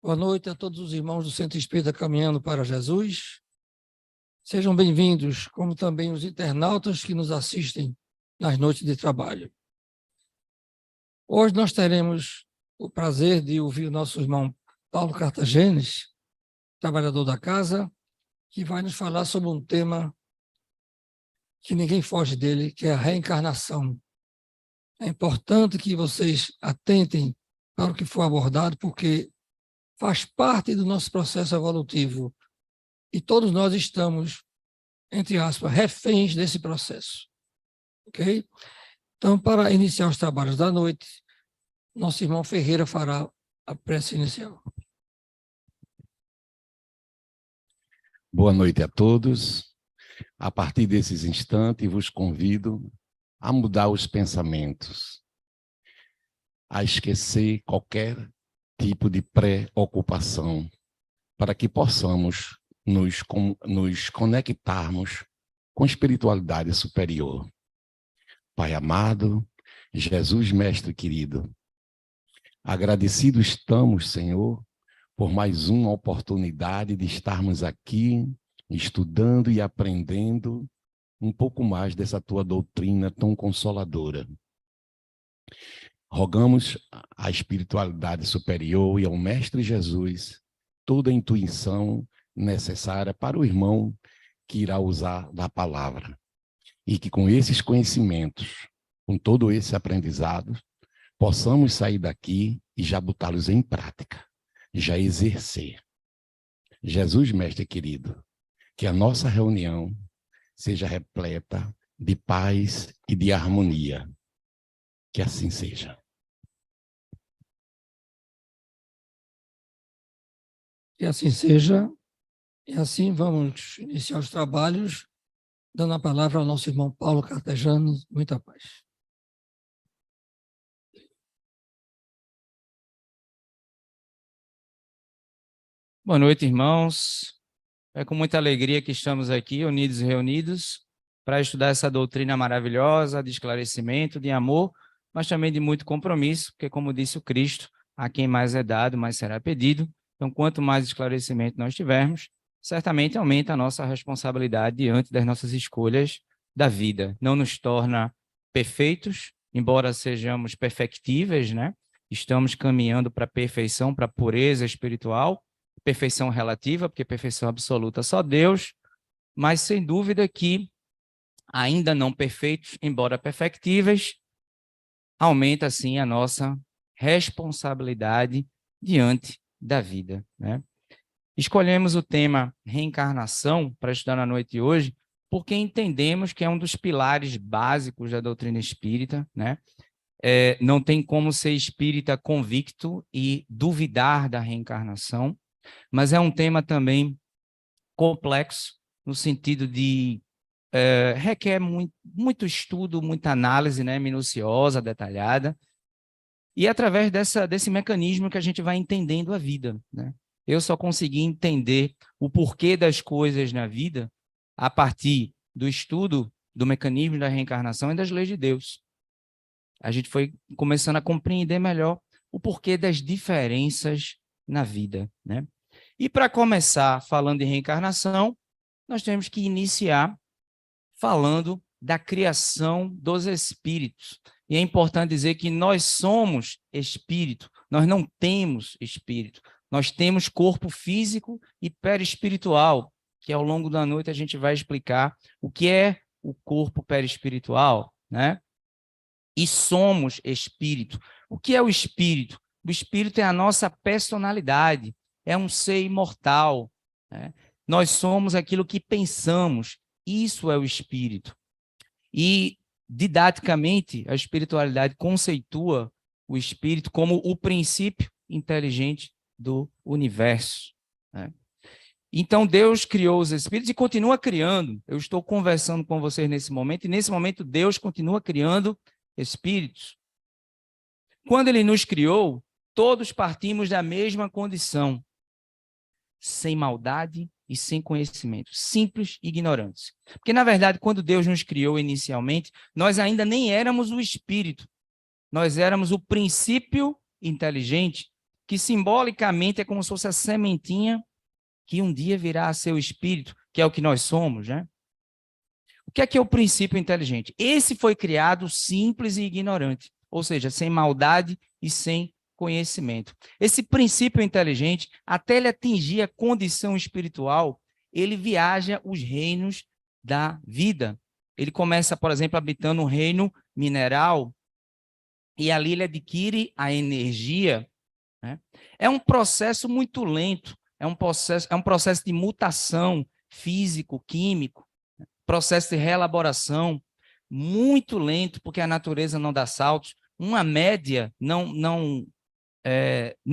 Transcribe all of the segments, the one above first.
Boa noite a todos os irmãos do Centro Espírita Caminhando para Jesus. Sejam bem-vindos, como também os internautas que nos assistem nas noites de trabalho. Hoje nós teremos o prazer de ouvir o nosso irmão Paulo Cartagenes, trabalhador da casa, que vai nos falar sobre um tema que ninguém foge dele, que é a reencarnação. É importante que vocês atentem para o que for abordado, porque faz parte do nosso processo evolutivo e todos nós estamos, entre aspas, reféns desse processo. Ok? Então, para iniciar os trabalhos da noite, nosso irmão Ferreira fará a prece inicial. Boa noite a todos. A partir desses instantes, vos convido a mudar os pensamentos, a esquecer qualquer tipo de preocupação, para que possamos nos conectarmos com a espiritualidade superior. Pai amado, Jesus Mestre querido, agradecidos estamos, Senhor, por mais uma oportunidade de estarmos aqui, estudando e aprendendo um pouco mais dessa tua doutrina tão consoladora. Rogamos à espiritualidade superior e ao Mestre Jesus toda a intuição necessária para o irmão que irá usar da palavra. E que com esses conhecimentos, com todo esse aprendizado, possamos sair daqui e já botá-los em prática, já exercer. Jesus, Mestre querido, que a nossa reunião seja repleta de paz e de harmonia. Que assim seja. Que assim seja, e assim vamos iniciar os trabalhos, dando a palavra ao nosso irmão Paulo Cartagenes. Muita paz. Boa noite, irmãos. É com muita alegria que estamos aqui, unidos e reunidos, para estudar essa doutrina maravilhosa de esclarecimento, de amor, mas também de muito compromisso, porque, como disse o Cristo, a quem mais é dado, mais será pedido. Então, quanto mais esclarecimento nós tivermos, certamente aumenta a nossa responsabilidade diante das nossas escolhas da vida. Não nos torna perfeitos, embora sejamos perfectíveis, né? Estamos caminhando para a perfeição, para a pureza espiritual, perfeição relativa, porque perfeição absoluta só Deus, mas sem dúvida que ainda não perfeitos, embora perfectíveis, aumenta assim a nossa responsabilidade diante da vida, né? Escolhemos o tema reencarnação para estudar na noite de hoje, porque entendemos que é um dos pilares básicos da doutrina espírita, né? Não tem como ser espírita convicto e duvidar da reencarnação, mas é um tema também complexo, no sentido de requer muito estudo, muita análise, né, minuciosa, detalhada, e é através desse mecanismo que a gente vai entendendo a vida, né? Eu só consegui entender o porquê das coisas na vida a partir do estudo do mecanismo da reencarnação e das leis de Deus. A gente foi começando a compreender melhor o porquê das diferenças na vida, né? E para começar falando de reencarnação, nós temos que iniciar falando da criação dos espíritos. E é importante dizer que nós somos espírito, nós não temos espírito. Nós temos corpo físico e perispiritual, que ao longo da noite a gente vai explicar o que é o corpo perispiritual, né? E somos espírito. O que é o espírito? O espírito é a nossa personalidade, é um ser imortal, né? Nós somos aquilo que pensamos, isso é o espírito. E, didaticamente, a espiritualidade conceitua o espírito como o princípio inteligente do universo, né? Então, Deus criou os espíritos e continua criando. Eu estou conversando com vocês nesse momento, e nesse momento Deus continua criando espíritos. Quando Ele nos criou, todos partimos da mesma condição, sem maldade e sem conhecimento, simples ignorantes. Porque, na verdade, quando Deus nos criou inicialmente, nós ainda nem éramos o espírito, nós éramos o princípio inteligente que simbolicamente é como se fosse a sementinha que um dia virá a ser o espírito, que é o que nós somos, né? O que é o princípio inteligente? Esse foi criado simples e ignorante, ou seja, sem maldade e sem conhecimento. Esse princípio inteligente, até ele atingir a condição espiritual, ele viaja os reinos da vida. Ele começa, por exemplo, habitando o reino mineral, e ali ele adquire a energia, né? É um processo muito lento, é um processo de mutação físico, químico, processo de reelaboração muito lento, porque a natureza não dá saltos. Uma média não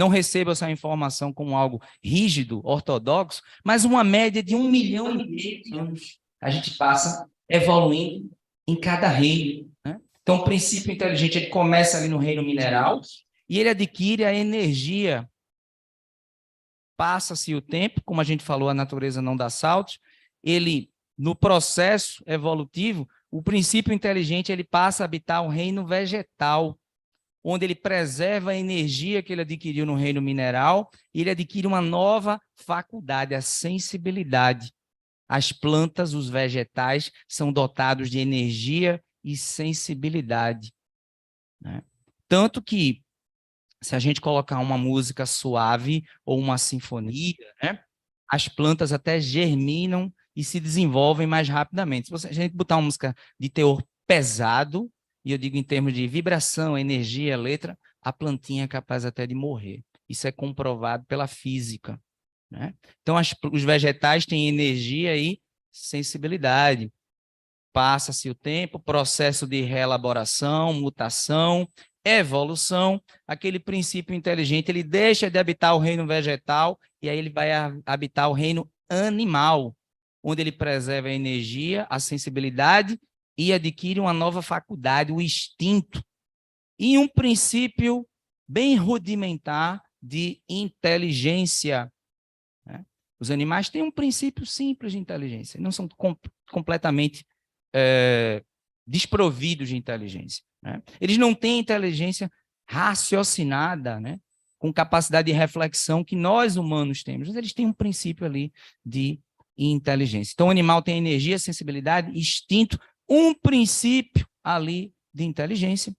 receba essa informação como algo rígido, ortodoxo, mas uma média de 1,5 milhão de anos a gente passa evoluindo em cada reino, né? Então, o princípio inteligente ele começa ali no reino mineral e ele adquire a energia. Passa-se o tempo, como a gente falou, a natureza não dá saltos. Ele, no processo evolutivo, o princípio inteligente ele passa a habitar o reino vegetal, onde ele preserva a energia que ele adquiriu no reino mineral e ele adquire uma nova faculdade, a sensibilidade. As plantas, os vegetais, são dotados de energia e sensibilidade, né? Tanto que, se a gente colocar uma música suave ou uma sinfonia, né, as plantas até germinam e se desenvolvem mais rapidamente. Se a gente botar uma música de teor pesado, e eu digo em termos de vibração, energia, letra, a plantinha é capaz até de morrer. Isso é comprovado pela física, né? Então, os vegetais têm energia e sensibilidade. Passa-se o tempo, processo de reelaboração, mutação, evolução, aquele princípio inteligente, ele deixa de habitar o reino vegetal e aí ele vai habitar o reino animal, onde ele preserva a energia, a sensibilidade e adquire uma nova faculdade, o instinto, e um princípio bem rudimentar de inteligência, né? Os animais têm um princípio simples de inteligência, não são completamente desprovidos de inteligência, né? Eles não têm inteligência raciocinada, né, com capacidade de reflexão que nós humanos temos, mas eles têm um princípio ali de inteligência. Então, o animal tem energia, sensibilidade, instinto, um princípio ali de inteligência.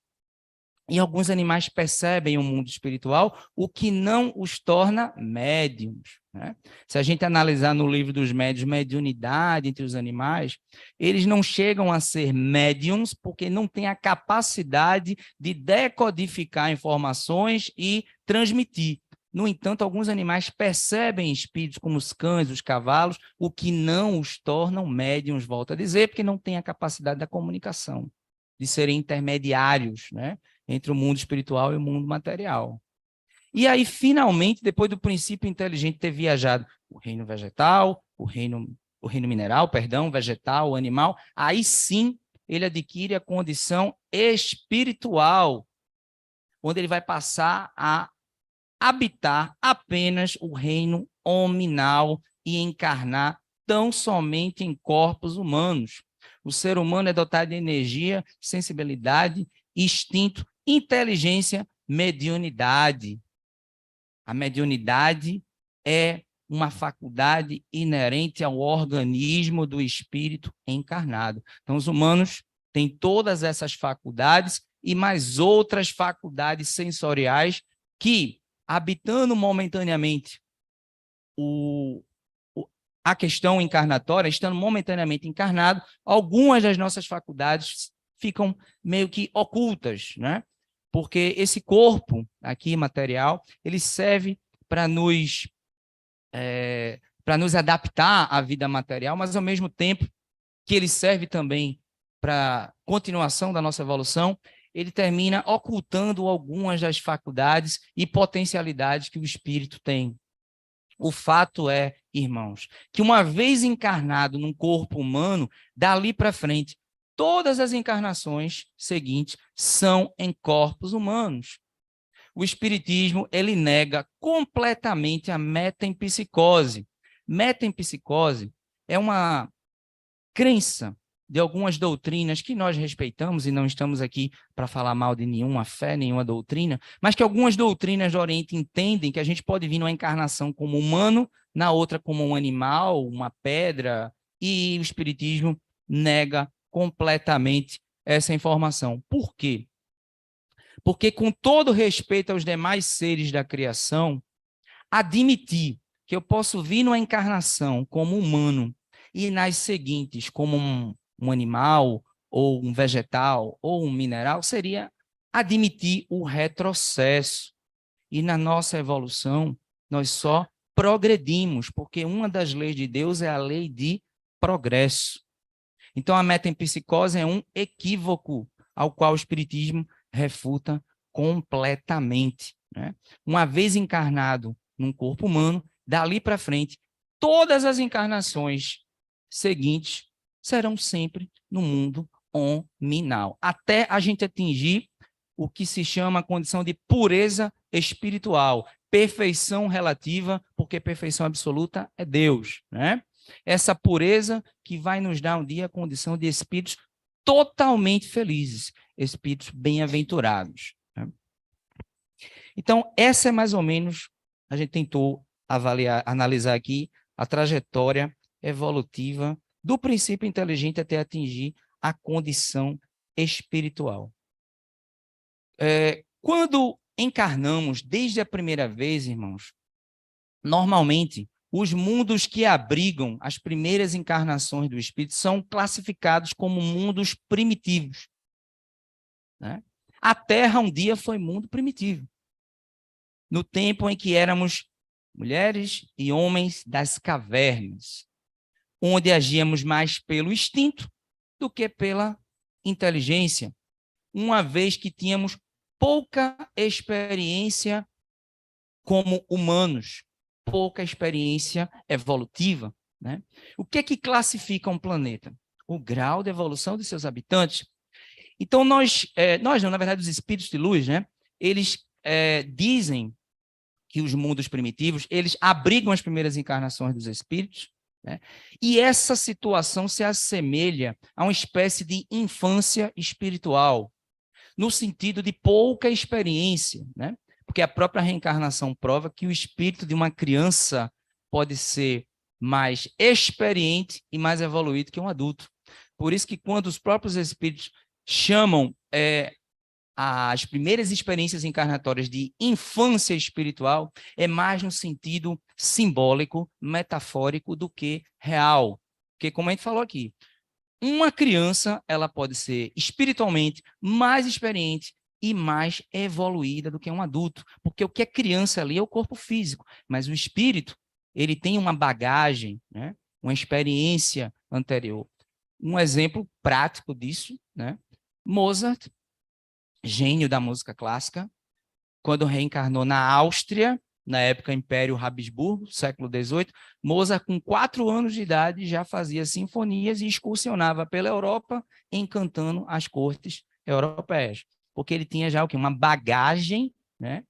E alguns animais percebem o mundo espiritual, o que não os torna médiums, né? Se a gente analisar no livro dos médiuns, mediunidade entre os animais, eles não chegam a ser médiums porque não têm a capacidade de decodificar informações e transmitir. No entanto, alguns animais percebem espíritos, como os cães, os cavalos, o que não os tornam médiums, volto a dizer, porque não têm a capacidade da comunicação, de serem intermediários, né, entre o mundo espiritual e o mundo material. E aí, finalmente, depois do princípio inteligente ter viajado o reino vegetal, o reino mineral, perdão, vegetal, o animal, aí sim ele adquire a condição espiritual, onde ele vai passar a habitar apenas o reino hominal e encarnar tão somente em corpos humanos. O ser humano é dotado de energia, sensibilidade, instinto, inteligência, mediunidade. A mediunidade é uma faculdade inerente ao organismo do espírito encarnado. Então, os humanos têm todas essas faculdades e mais outras faculdades sensoriais que, habitando momentaneamente a questão encarnatória, estando momentaneamente encarnado, algumas das nossas faculdades ficam meio que ocultas, né? Porque esse corpo aqui material, ele serve para nos adaptar à vida material, mas ao mesmo tempo que ele serve também para continuação da nossa evolução, ele termina ocultando algumas das faculdades e potencialidades que o espírito tem. O fato é, irmãos, que uma vez encarnado num corpo humano, dali para frente, todas as encarnações seguintes são em corpos humanos. O espiritismo, ele nega completamente a metempsicose. Metempsicose é uma crença de algumas doutrinas que nós respeitamos, e não estamos aqui para falar mal de nenhuma fé, nenhuma doutrina, mas que algumas doutrinas do Oriente entendem que a gente pode vir numa encarnação como humano, na outra como um animal, uma pedra, e o Espiritismo nega completamente essa informação. Por quê? Porque, com todo respeito aos demais seres da criação, admitir que eu posso vir numa encarnação como humano e nas seguintes como um animal, ou um vegetal, ou um mineral, seria admitir o retrocesso. E na nossa evolução, nós só progredimos, porque uma das leis de Deus é a lei de progresso. Então, a metempsicose é um equívoco ao qual o Espiritismo refuta completamente, né? Uma vez encarnado num corpo humano, dali para frente, todas as encarnações seguintes serão sempre no mundo hominal, até a gente atingir o que se chama a condição de pureza espiritual, perfeição relativa, porque perfeição absoluta é Deus, né? Essa pureza que vai nos dar um dia a condição de espíritos totalmente felizes, espíritos bem-aventurados, né? Então, essa é mais ou menos, a gente tentou analisar aqui a trajetória evolutiva do princípio inteligente até atingir a condição espiritual. Quando encarnamos desde a primeira vez, irmãos, normalmente os mundos que abrigam as primeiras encarnações do espírito são classificados como mundos primitivos, né? A Terra um dia foi mundo primitivo, no tempo em que éramos mulheres e homens das cavernas, onde agíamos mais pelo instinto do que pela inteligência, uma vez que tínhamos pouca experiência como humanos, pouca experiência evolutiva, né? O que é que classifica um planeta? O grau de evolução de seus habitantes. Então, nós não, na verdade, os espíritos de luz, né? Eles dizem que os mundos primitivos, eles abrigam as primeiras encarnações dos espíritos, né? E essa situação se assemelha a uma espécie de infância espiritual, no sentido de pouca experiência, né? Porque a própria reencarnação prova que o espírito de uma criança pode ser mais experiente e mais evoluído que um adulto. Por isso que quando os próprios espíritos chamam as primeiras experiências encarnatórias de infância espiritual, é mais no sentido simbólico, metafórico, do que real. Porque, como a gente falou aqui, uma criança ela pode ser espiritualmente mais experiente e mais evoluída do que um adulto, porque o que é criança ali é o corpo físico, mas o espírito, ele tem uma bagagem, né? Uma experiência anterior. Um exemplo prático disso, né? Mozart, gênio da música clássica, quando reencarnou na Áustria, na época Império Habsburgo, século XVIII, Mozart, com 4 anos de idade, já fazia sinfonias e excursionava pela Europa, encantando as cortes europeias, porque ele tinha já o quê? Uma bagagem, né?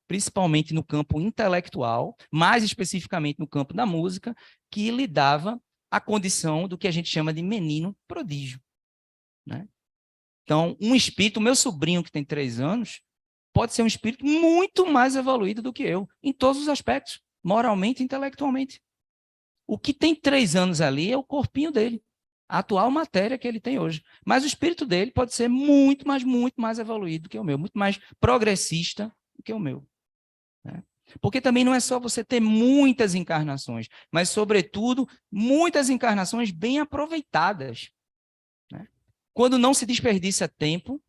Principalmente no campo intelectual, mais especificamente no campo da música, que lhe dava a condição do que a gente chama de menino prodígio, né? Então, um espírito, o meu sobrinho que tem 3 anos, pode ser um espírito muito mais evoluído do que eu, em todos os aspectos, moralmente e intelectualmente. O que tem 3 anos ali é o corpinho dele, a atual matéria que ele tem hoje. Mas o espírito dele pode ser muito mais evoluído do que o meu, muito mais progressista do que o meu, né? Porque também não é só você ter muitas encarnações, mas, sobretudo, muitas encarnações bem aproveitadas, né? Quando não se desperdiça tempo,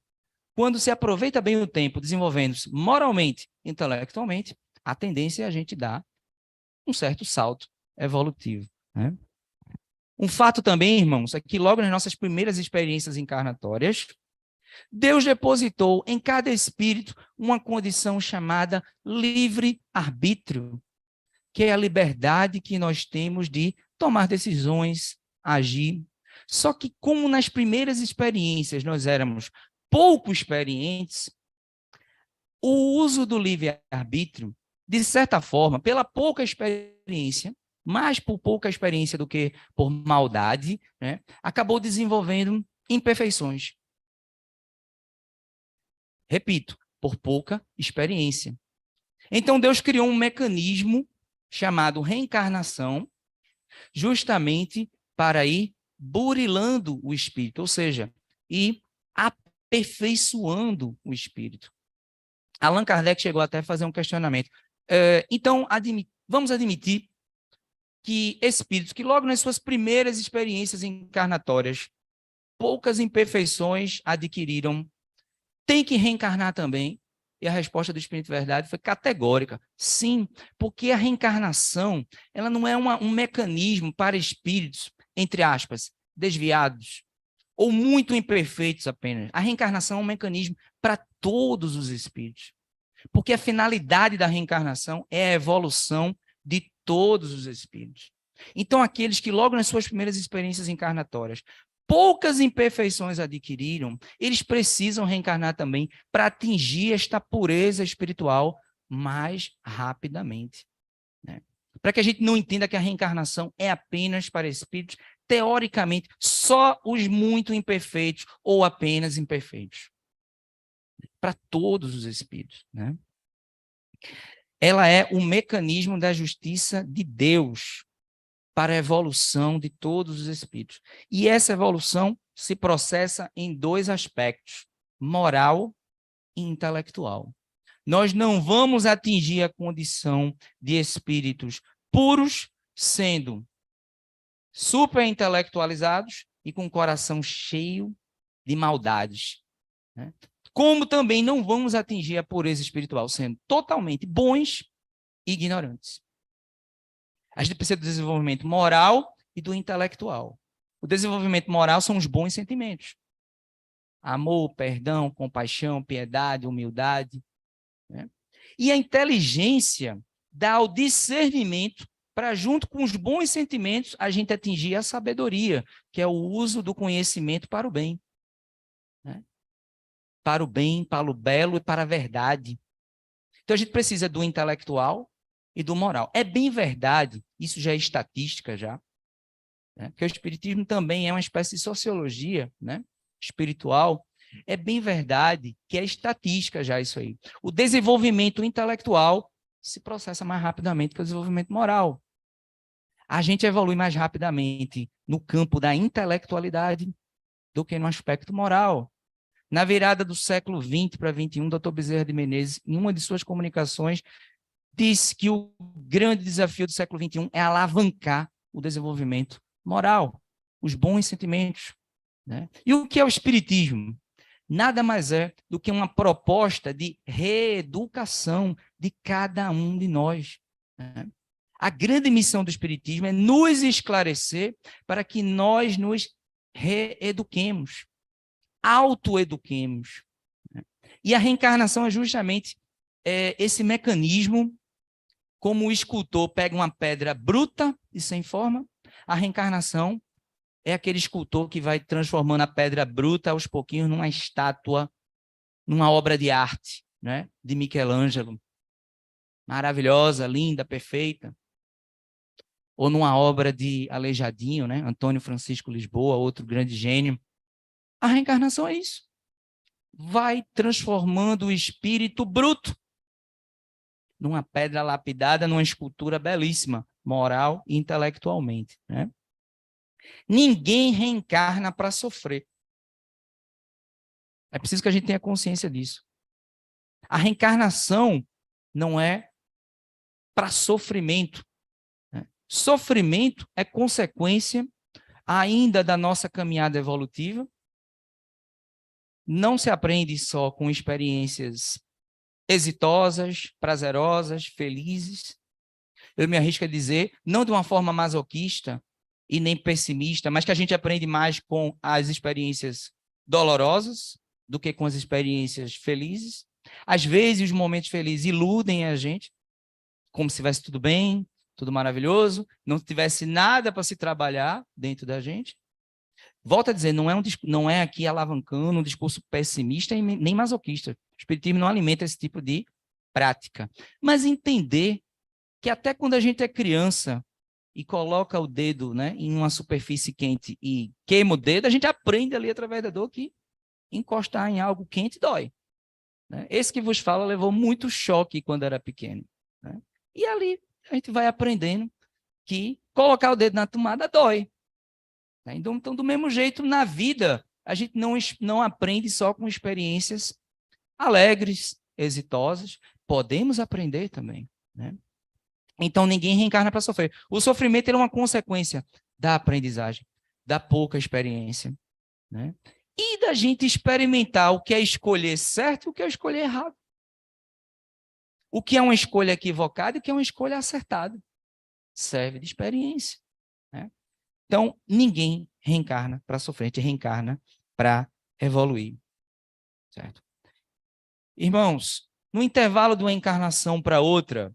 quando se aproveita bem o tempo, desenvolvendo-se moralmente, intelectualmente, a tendência é a gente dar um certo salto evolutivo, né? Um fato também, irmãos, é que logo nas nossas primeiras experiências encarnatórias, Deus depositou em cada espírito uma condição chamada livre-arbítrio, que é a liberdade que nós temos de tomar decisões, agir. Só que, como nas primeiras experiências nós éramos pouco experientes, o uso do livre-arbítrio, de certa forma, pela pouca experiência, mais por pouca experiência do que por maldade, né, acabou desenvolvendo imperfeições. Repito, por pouca experiência. Então, Deus criou um mecanismo chamado reencarnação, justamente para ir burilando o espírito, ou seja, ir aperfeiçoando o espírito. Allan Kardec chegou até a fazer um questionamento. Então, vamos admitir que espíritos que logo nas suas primeiras experiências encarnatórias, poucas imperfeições adquiriram, têm que reencarnar também? E a resposta do Espírito Verdade foi categórica. Sim, porque a reencarnação ela não é um mecanismo para espíritos, entre aspas, desviados, ou muito imperfeitos apenas. A reencarnação é um mecanismo para todos os espíritos. Porque a finalidade da reencarnação é a evolução de todos os espíritos. Então, aqueles que logo nas suas primeiras experiências encarnatórias, poucas imperfeições adquiriram, eles precisam reencarnar também para atingir esta pureza espiritual mais rapidamente. Né? Para que a gente não entenda que a reencarnação é apenas para espíritos, teoricamente, só os muito imperfeitos ou apenas imperfeitos. Para todos os espíritos. Né? Ela é o mecanismo da justiça de Deus para a evolução de todos os espíritos. E essa evolução se processa em dois aspectos, moral e intelectual. Nós não vamos atingir a condição de espíritos puros, sendo superintelectualizados e com o coração cheio de maldades. Né? Como também não vamos atingir a pureza espiritual, sendo totalmente bons e ignorantes. A gente precisa do desenvolvimento moral e do intelectual. O desenvolvimento moral são os bons sentimentos. Amor, perdão, compaixão, piedade, humildade. Né? E a inteligência dá o discernimento para, junto com os bons sentimentos, a gente atingir a sabedoria, que é o uso do conhecimento para o bem. Né? Para o bem, para o belo e para a verdade. Então, a gente precisa do intelectual e do moral. É bem verdade, isso já é estatística já, né? Porque o espiritismo também é uma espécie de sociologia, né? Espiritual. É bem verdade que é estatística já isso aí. O desenvolvimento intelectual se processa mais rapidamente que o desenvolvimento moral. A gente evolui mais rapidamente no campo da intelectualidade do que no aspecto moral. Na virada do século XX para XXI, Dr. Bezerra de Menezes, em uma de suas comunicações, disse que o grande desafio do século XXI é alavancar o desenvolvimento moral, os bons sentimentos. Né? E o que é o espiritismo? Nada mais é do que uma proposta de reeducação de cada um de nós. Né? A grande missão do espiritismo é nos esclarecer para que nós nos reeduquemos, autoeduquemos. Né? E a reencarnação é justamente esse mecanismo. Como o escultor pega uma pedra bruta e sem forma, a reencarnação é aquele escultor que vai transformando a pedra bruta aos pouquinhos numa estátua, numa obra de arte, né? De Michelangelo. Maravilhosa, linda, perfeita. Ou numa obra de Aleijadinho, né? Antônio Francisco Lisboa, outro grande gênio. A reencarnação é isso. Vai transformando o espírito bruto numa pedra lapidada, numa escultura belíssima, moral e intelectualmente. Né? Ninguém reencarna para sofrer. É preciso que a gente tenha consciência disso. A reencarnação não é para sofrimento. Né? Sofrimento é consequência ainda da nossa caminhada evolutiva. Não se aprende só com experiências exitosas, prazerosas, felizes. Eu me arrisco a dizer, não de uma forma masoquista e nem pessimista, mas que a gente aprende mais com as experiências dolorosas do que com as experiências felizes. Às vezes, os momentos felizes iludem a gente, como se estivesse tudo bem, tudo maravilhoso, não tivesse nada para se trabalhar dentro da gente. Volto a dizer, não é aqui alavancando um discurso pessimista e nem masoquista. O espiritismo não alimenta esse tipo de prática. Mas entender que até quando a gente é criança, e coloca o dedo, né, em uma superfície quente e queima o dedo, a gente aprende ali através da dor que encostar em algo quente dói. Né? Esse que vos fala levou muito choque quando era pequeno. Né? E ali a gente vai aprendendo que colocar o dedo na tomada dói. Né? Então, do mesmo jeito, na vida, a gente não aprende só com experiências alegres, exitosas, podemos aprender também. Né? Então, ninguém reencarna para sofrer. O sofrimento é uma consequência da aprendizagem, da pouca experiência. Né? E da gente experimentar o que é escolher certo e o que é escolher errado. O que é uma escolha equivocada e o que é uma escolha acertada. Serve de experiência. Né? Então, ninguém reencarna para sofrer, a gente reencarna para evoluir. Certo? Irmãos, no intervalo de uma encarnação para outra,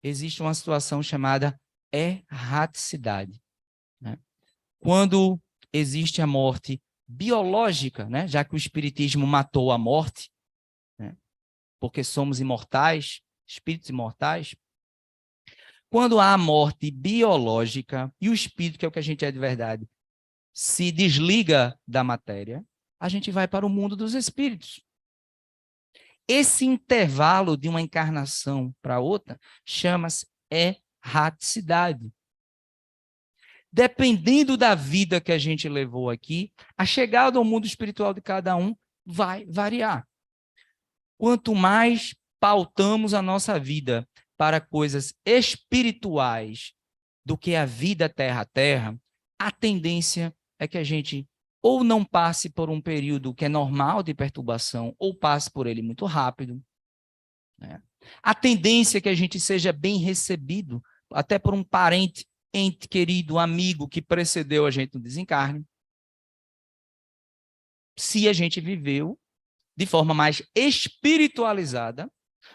existe uma situação chamada erraticidade. Né? Quando existe a morte biológica, né? Já que o espiritismo matou a morte, né? Porque somos imortais, espíritos imortais. Quando há a morte biológica e o espírito, que é o que a gente é de verdade, se desliga da matéria, a gente vai para o mundo dos espíritos. Esse intervalo de uma encarnação para outra chama-se erraticidade. Dependendo da vida que a gente levou aqui, a chegada ao mundo espiritual de cada um vai variar. Quanto mais pautamos a nossa vida para coisas espirituais do que a vida terra a terra, a tendência é que a gente ou não passe por um período que é normal de perturbação, ou passe por ele muito rápido. Né? A tendência é que a gente seja bem recebido, até por um parente, ente querido, amigo que precedeu a gente no desencarne, se a gente viveu de forma mais espiritualizada,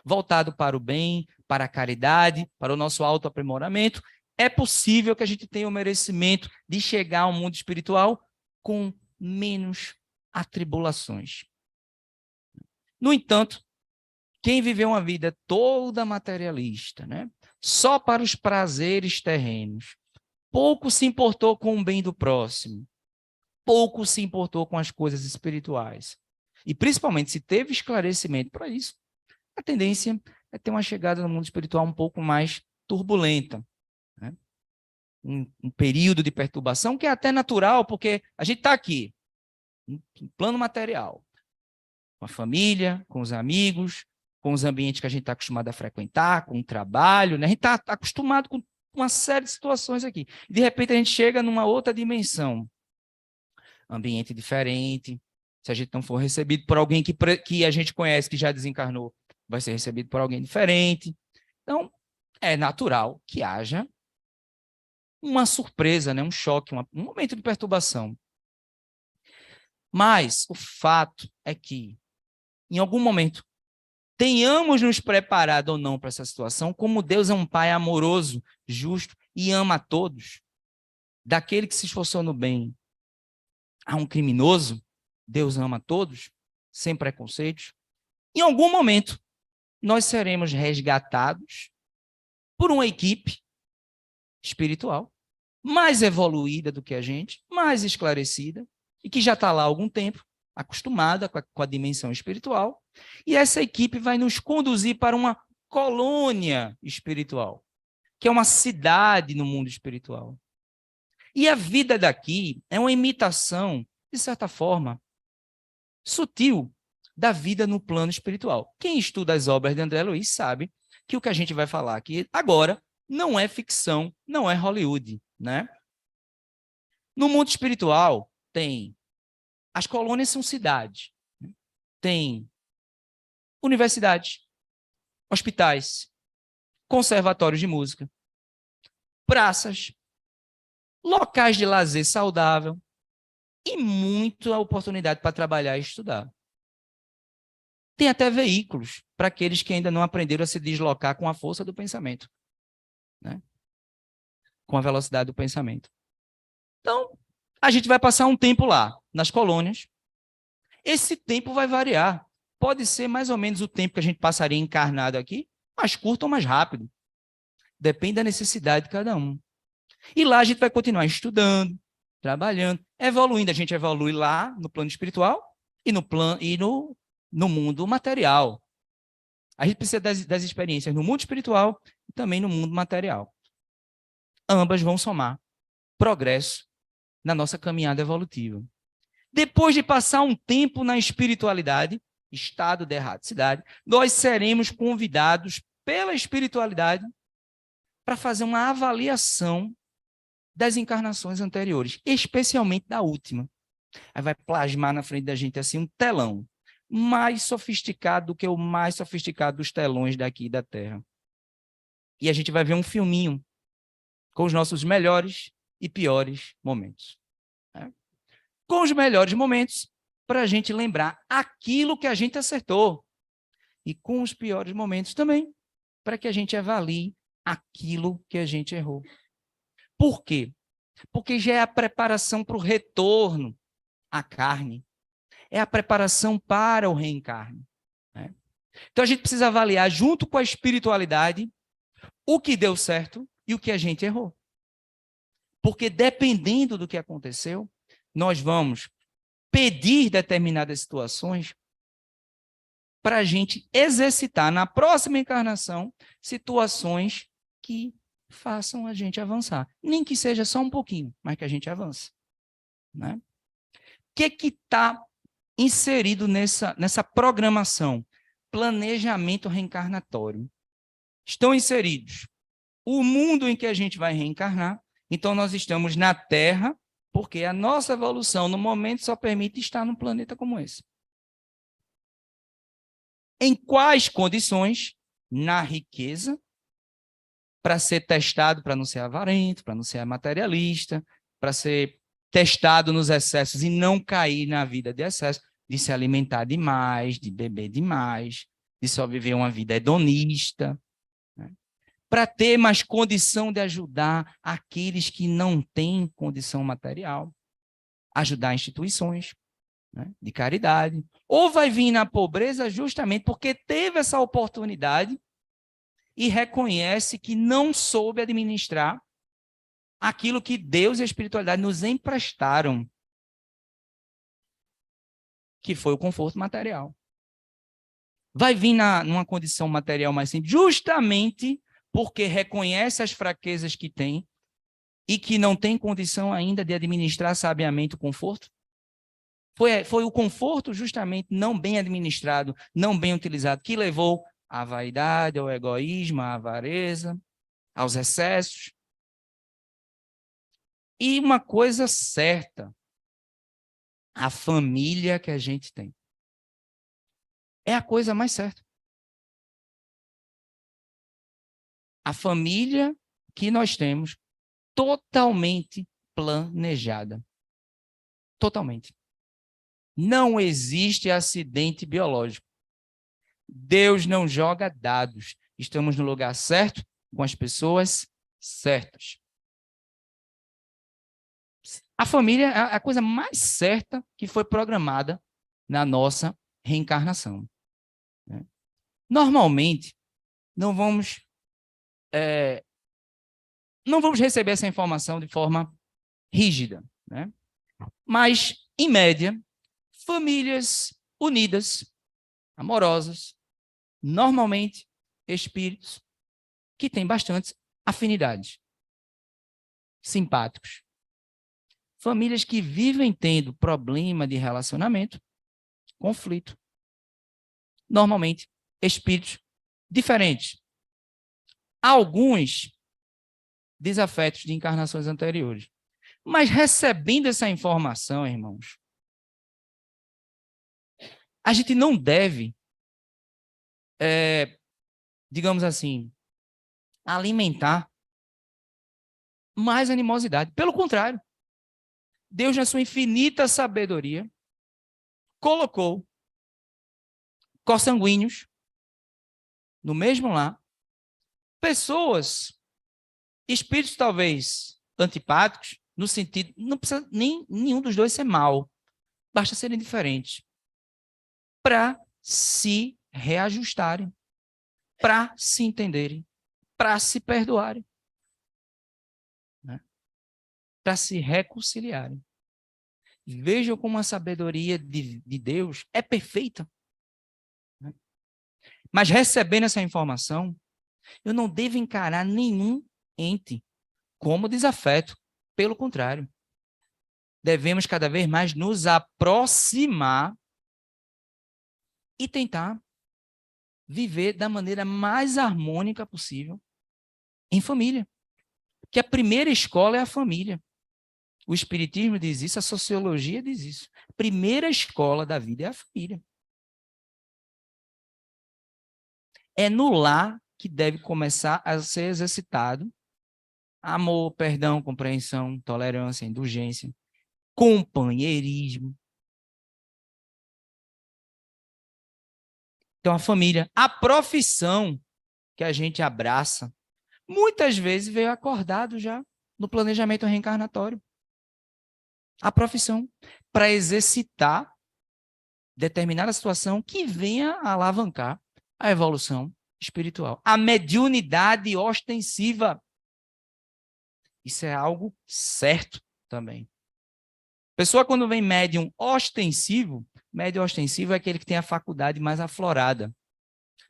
voltado para o bem, para a caridade, para o nosso autoaprimoramento, é possível que a gente tenha o merecimento de chegar ao mundo espiritual com menos atribulações. No entanto, quem viveu uma vida toda materialista, né, só para os prazeres terrenos, pouco se importou com o bem do próximo, pouco se importou com as coisas espirituais, e principalmente se teve esclarecimento para isso, a tendência é ter uma chegada no mundo espiritual um pouco mais turbulenta. Né? Um período de perturbação que é até natural, porque a gente está aqui, no plano material, com a família, com os amigos, com os ambientes que a gente está acostumado a frequentar, com o trabalho, né? A gente está acostumado com uma série de situações aqui. De repente a gente chega numa outra dimensão, ambiente diferente. Se a gente não for recebido por alguém que a gente conhece, que já desencarnou, vai ser recebido por alguém diferente. Então, é natural que haja uma surpresa, né? Um choque, um momento de perturbação. Mas o fato é que, em algum momento, tenhamos nos preparado ou não para essa situação, como Deus é um Pai amoroso, justo e ama a todos, daquele que se esforçou no bem a um criminoso, Deus ama a todos, sem preconceitos. Em algum momento, nós seremos resgatados por uma equipe espiritual mais evoluída do que a gente, mais esclarecida, e que já está lá há algum tempo, acostumada com a dimensão espiritual, e essa equipe vai nos conduzir para uma colônia espiritual, que é uma cidade no mundo espiritual. E a vida daqui é uma imitação, de certa forma, sutil, da vida no plano espiritual. Quem estuda as obras de André Luiz sabe que o que a gente vai falar aqui agora não é ficção, não é Hollywood, né? No mundo espiritual, as colônias são cidades, né? Tem universidades, hospitais, conservatórios de música, praças, locais de lazer saudável e muita oportunidade para trabalhar e estudar. Tem até veículos para aqueles que ainda não aprenderam a se deslocar com a força do pensamento, né? Com a velocidade do pensamento. Então, a gente vai passar um tempo lá, nas colônias. Esse tempo vai variar. Pode ser mais ou menos o tempo que a gente passaria encarnado aqui, mais curto ou mais rápido. Depende da necessidade de cada um. E lá a gente vai continuar estudando, trabalhando, evoluindo. A gente evolui lá no plano espiritual e no mundo material. A gente precisa das experiências no mundo espiritual e também no mundo material. Ambas vão somar progresso na nossa caminhada evolutiva. Depois de passar um tempo na espiritualidade, estado de erraticidade, nós seremos convidados pela espiritualidade para fazer uma avaliação das encarnações anteriores, especialmente da última. Aí vai plasmar na frente da gente assim um telão, mais sofisticado do que o mais sofisticado dos telões daqui da Terra. E a gente vai ver um filminho com os nossos melhores e piores momentos. Com os melhores momentos, para a gente lembrar aquilo que a gente acertou. E com os piores momentos também, para que a gente avalie aquilo que a gente errou. Por quê? Porque já é a preparação para o retorno à carne. É a preparação para o reencarne. Né? Então a gente precisa avaliar, junto com a espiritualidade, o que deu certo e o que a gente errou. Porque dependendo do que aconteceu, nós vamos pedir determinadas situações para a gente exercitar na próxima encarnação situações que façam a gente avançar. Nem que seja só um pouquinho, mas que a gente avance. Né? O que está inserido nessa programação? Planejamento reencarnatório. Estão inseridos o mundo em que a gente vai reencarnar. Então, nós estamos na Terra, porque a nossa evolução, no momento, só permite estar num planeta como esse. Em quais condições? Na riqueza, para ser testado, para não ser avarento, para não ser materialista, para ser testado nos excessos e não cair na vida de excesso, de se alimentar demais, de beber demais, de só viver uma vida hedonista, né? Para ter mais condição de ajudar aqueles que não têm condição material, ajudar instituições, né, de caridade, ou vai vir na pobreza justamente porque teve essa oportunidade e reconhece que não soube administrar aquilo que Deus e a espiritualidade nos emprestaram, que foi o conforto material. Vai vir numa condição material mais simples, justamente porque reconhece as fraquezas que tem e que não tem condição ainda de administrar sabiamente o conforto. Foi o conforto justamente não bem administrado, não bem utilizado, que levou à vaidade, ao egoísmo, à avareza, aos excessos. E uma coisa certa, a família que a gente tem é a coisa mais certa. A família que nós temos totalmente planejada. Totalmente. Não existe acidente biológico. Deus não joga dados. Estamos no lugar certo, com as pessoas certas. A família é a coisa mais certa que foi programada na nossa reencarnação. Normalmente, não vamos receber essa informação de forma rígida, né? Mas, em média, famílias unidas, amorosas, normalmente espíritos que têm bastantes afinidades, simpáticos. Famílias que vivem tendo problema de relacionamento, conflito. Normalmente, espíritos diferentes. Alguns desafetos de encarnações anteriores. Mas recebendo essa informação, irmãos, a gente não deve, digamos assim, alimentar mais animosidade. Pelo contrário, Deus, na sua infinita sabedoria, colocou consanguíneos no mesmo lar, pessoas, espíritos talvez antipáticos, no sentido, não precisa nem nenhum dos dois ser mal, basta serem diferentes, para se reajustarem, para se entenderem, para se perdoarem. Né? para se reconciliarem. Vejam como a sabedoria de Deus é perfeita. Mas recebendo essa informação, eu não devo encarar nenhum ente como desafeto. Pelo contrário, devemos cada vez mais nos aproximar e tentar viver da maneira mais harmônica possível em família. Que a primeira escola é a família. O Espiritismo diz isso, a Sociologia diz isso. A primeira escola da vida é a família. É no lar que deve começar a ser exercitado amor, perdão, compreensão, tolerância, indulgência, companheirismo. Então, a família, a profissão que a gente abraça, muitas vezes veio acordado já no planejamento reencarnatório. A profissão, para exercitar determinada situação que venha a alavancar a evolução espiritual. A mediunidade ostensiva. Isso é algo certo também. Pessoa, quando vem médium ostensivo é aquele que tem a faculdade mais aflorada.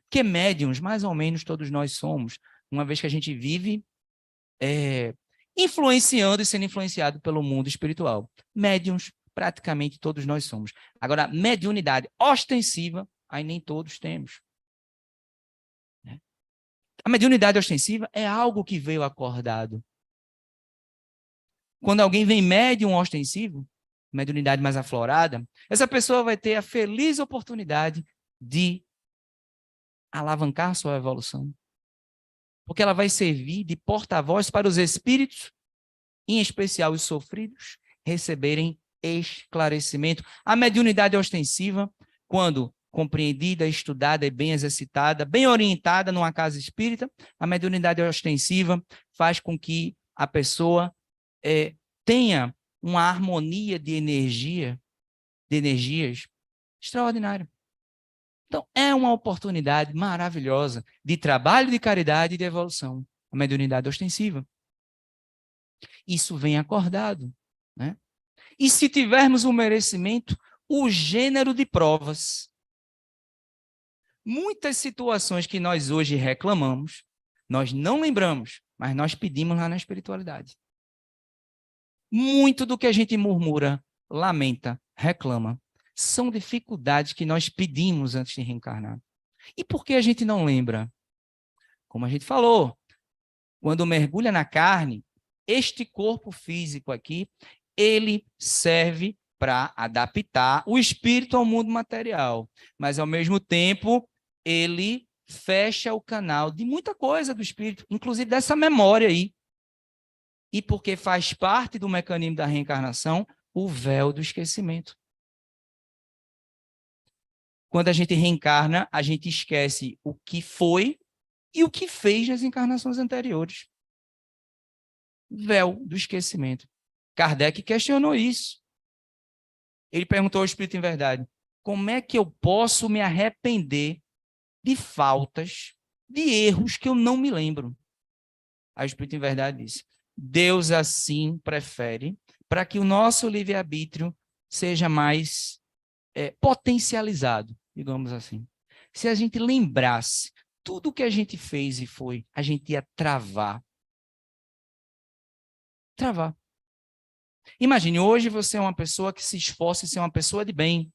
Porque médiums, mais ou menos, todos nós somos, uma vez que a gente vive influenciando e sendo influenciado pelo mundo espiritual. Médiums, praticamente todos nós somos. Agora, mediunidade ostensiva, aí nem todos temos. A mediunidade ostensiva é algo que veio acordado. Quando alguém vem médium ostensivo, mediunidade mais aflorada, essa pessoa vai ter a feliz oportunidade de alavancar sua evolução. Porque ela vai servir de porta-voz para os espíritos, em especial os sofridos, receberem esclarecimento. A mediunidade ostensiva, quando compreendida, estudada e bem exercitada, bem orientada numa casa espírita, a mediunidade ostensiva faz com que a pessoa tenha uma harmonia de energias extraordinária. Então, é uma oportunidade maravilhosa de trabalho de caridade e de evolução, a mediunidade ostensiva. Isso vem acordado, né? E se tivermos o merecimento, o gênero de provas. Muitas situações que nós hoje reclamamos, nós não lembramos, mas nós pedimos lá na espiritualidade. Muito do que a gente murmura, lamenta, reclama, são dificuldades que nós pedimos antes de reencarnar. E por que a gente não lembra? Como a gente falou, quando mergulha na carne, este corpo físico aqui, ele serve para adaptar o espírito ao mundo material. Mas, ao mesmo tempo, ele fecha o canal de muita coisa do espírito, inclusive dessa memória aí. E porque faz parte do mecanismo da reencarnação, o véu do esquecimento. Quando a gente reencarna, a gente esquece o que foi e o que fez nas encarnações anteriores. Véu do esquecimento. Kardec questionou isso. Ele perguntou ao Espírito em Verdade, como é que eu posso me arrepender de faltas, de erros que eu não me lembro? Aí o Espírito em Verdade disse, Deus assim prefere para que o nosso livre-arbítrio seja mais potencializado, digamos assim. Se a gente lembrasse tudo o que a gente fez e foi, a gente ia travar. Travar. Imagine, hoje você é uma pessoa que se esforça em ser uma pessoa de bem.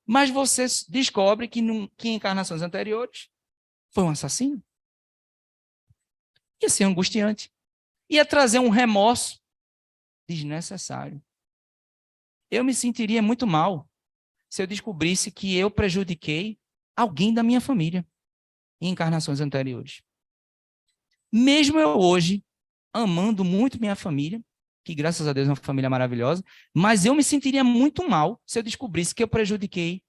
Mas você descobre que em encarnações anteriores foi um assassino. Ia ser angustiante. Ia trazer um remorso desnecessário. Eu me sentiria muito mal se eu descobrisse que eu prejudiquei alguém da minha família em encarnações anteriores. Mesmo eu hoje, amando muito minha família, que graças a Deus é uma família maravilhosa, mas eu me sentiria muito mal se eu descobrisse que eu prejudiquei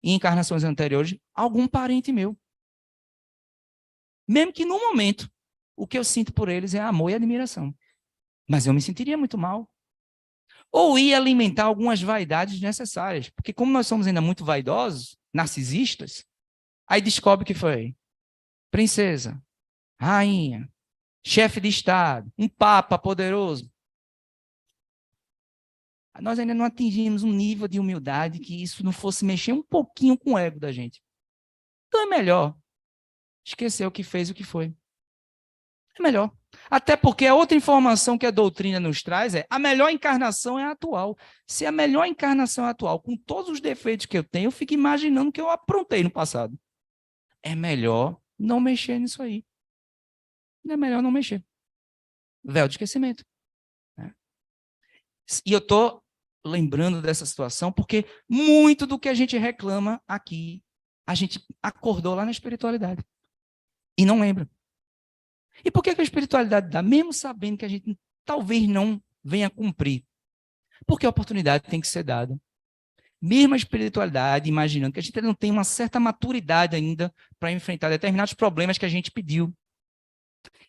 em encarnações anteriores algum parente meu. Mesmo que no momento, o que eu sinto por eles é amor e admiração. Mas eu me sentiria muito mal. Ou ia alimentar algumas vaidades necessárias. Porque como nós somos ainda muito vaidosos, narcisistas, aí descobre que foi princesa, rainha, chefe de Estado, um papa poderoso. Nós ainda não atingimos um nível de humildade que isso não fosse mexer um pouquinho com o ego da gente. Então é melhor esquecer o que fez e o que foi. É melhor. Até porque a outra informação que a doutrina nos traz é a melhor encarnação é a atual. Se a melhor encarnação é a atual, com todos os defeitos que eu tenho, eu fico imaginando que eu aprontei no passado. É melhor não mexer nisso aí. É melhor não mexer. Véu de esquecimento. Né? E eu estou lembrando dessa situação porque muito do que a gente reclama aqui, a gente acordou lá na espiritualidade. E não lembra. E por que a espiritualidade dá? Mesmo sabendo que a gente talvez não venha cumprir. Porque a oportunidade tem que ser dada. Mesmo a espiritualidade, imaginando que a gente não tem uma certa maturidade ainda para enfrentar determinados problemas que a gente pediu.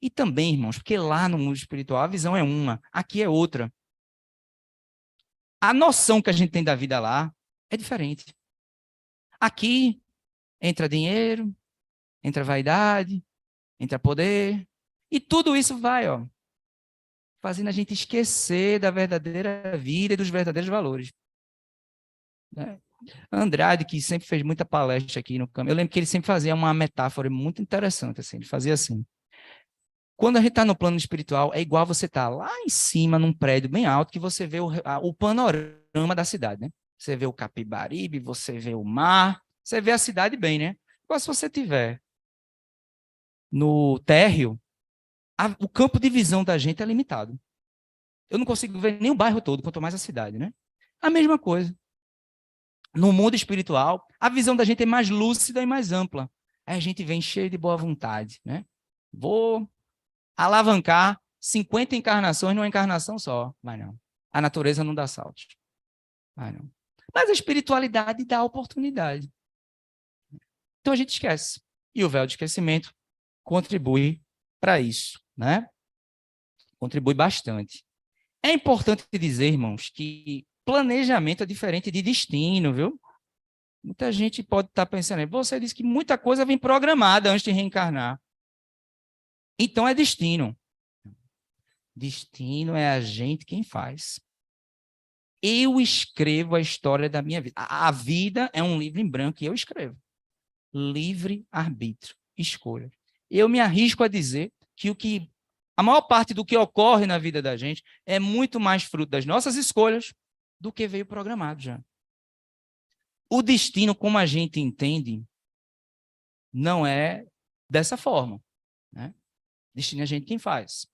E também, irmãos, porque lá no mundo espiritual a visão é uma, aqui é outra. A noção que a gente tem da vida lá é diferente. Aqui entra dinheiro, entra vaidade, entra poder, e tudo isso vai, fazendo a gente esquecer da verdadeira vida e dos verdadeiros valores. Né? Andrade, que sempre fez muita palestra aqui no caminho, eu lembro que ele sempre fazia uma metáfora muito interessante, assim, ele fazia assim. Quando a gente está no plano espiritual, é igual você estar lá em cima, num prédio bem alto, que você vê o panorama da cidade, né? Você vê o Capibaribe, você vê o mar, você vê a cidade bem, né? Agora, se você estiver no térreo, o campo de visão da gente é limitado. Eu não consigo ver nem o bairro todo, quanto mais a cidade, né? A mesma coisa. No mundo espiritual, a visão da gente é mais lúcida e mais ampla. Aí a gente vem cheio de boa vontade, né? Vou alavancar 50 encarnações numa encarnação só. Vai não. A natureza não dá saltos. Vai não. Mas a espiritualidade dá oportunidade. Então a gente esquece. E o véu de esquecimento contribui para isso, né? Contribui bastante. É importante dizer, irmãos, que planejamento é diferente de destino, viu? Muita gente pode estar pensando, você disse que muita coisa vem programada antes de reencarnar. Então é destino. Destino é a gente quem faz. Eu escrevo a história da minha vida. A vida é um livro em branco e eu escrevo. Livre arbítrio, escolha. Eu me arrisco a dizer que a maior parte do que ocorre na vida da gente é muito mais fruto das nossas escolhas do que veio programado já. O destino, como a gente entende, não é dessa forma. Né? Destino é a gente quem faz.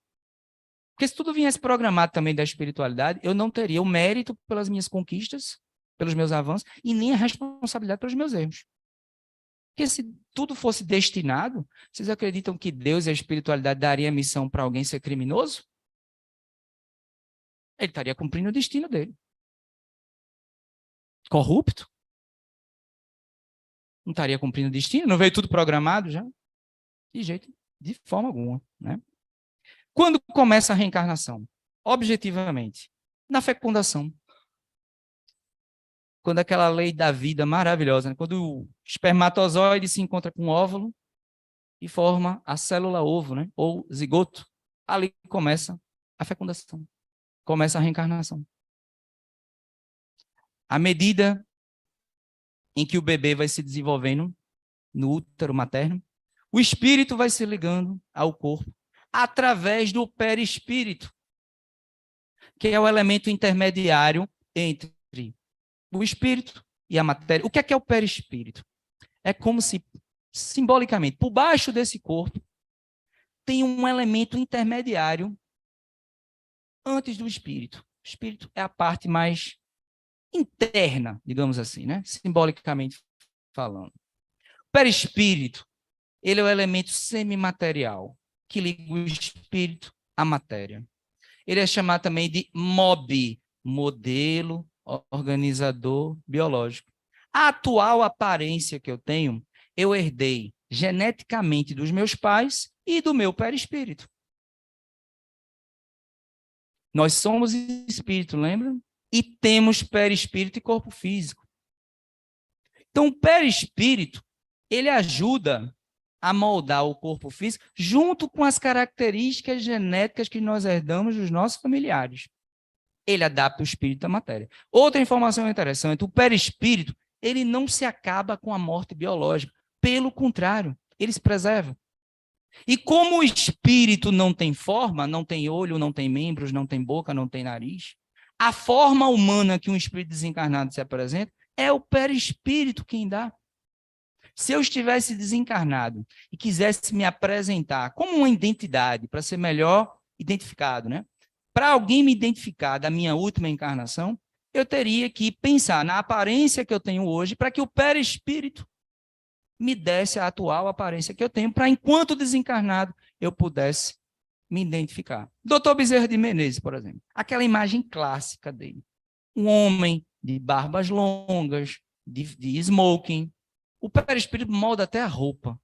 Porque se tudo viesse programado também da espiritualidade, eu não teria o mérito pelas minhas conquistas, pelos meus avanços, e nem a responsabilidade pelos meus erros. Porque se tudo fosse destinado, vocês acreditam que Deus e a espiritualidade daria missão para alguém ser criminoso? Ele estaria cumprindo o destino dele. Corrupto? Não estaria cumprindo o destino? Não veio tudo programado já? De jeito, de forma alguma, né? Quando começa a reencarnação? Objetivamente, na fecundação. Quando aquela lei da vida maravilhosa, né? Quando o espermatozoide se encontra com o óvulo e forma a célula ovo, né? Ou zigoto, ali começa a fecundação, começa a reencarnação. À medida em que o bebê vai se desenvolvendo no útero materno, o espírito vai se ligando ao corpo através do perispírito, que é o elemento intermediário entre o espírito e a matéria. O que é o perispírito? É como se, simbolicamente, por baixo desse corpo, tem um elemento intermediário antes do espírito. O espírito é a parte mais interna, digamos assim, né? Simbolicamente falando. O perispírito, ele é o elemento semimaterial que liga o espírito à matéria. Ele é chamado também de MOB, modelo organizador biológico. A atual aparência que eu tenho, eu herdei geneticamente dos meus pais e do meu perispírito. Nós somos espírito, lembra? E temos perispírito e corpo físico. Então, o perispírito, ele ajuda a moldar o corpo físico junto com as características genéticas que nós herdamos dos nossos familiares. Ele adapta o espírito à matéria. Outra informação interessante, o perispírito, ele não se acaba com a morte biológica. Pelo contrário, ele se preserva. E como o espírito não tem forma, não tem olho, não tem membros, não tem boca, não tem nariz, a forma humana que um espírito desencarnado se apresenta é o perispírito quem dá. Se eu estivesse desencarnado e quisesse me apresentar como uma identidade para ser melhor identificado, né? Para alguém me identificar da minha última encarnação, eu teria que pensar na aparência que eu tenho hoje para que o perispírito me desse a atual aparência que eu tenho, para enquanto desencarnado eu pudesse me identificar. Dr. Bezerra de Menezes, por exemplo, aquela imagem clássica dele. Um homem de barbas longas, de smoking. O perispírito molda até a roupa.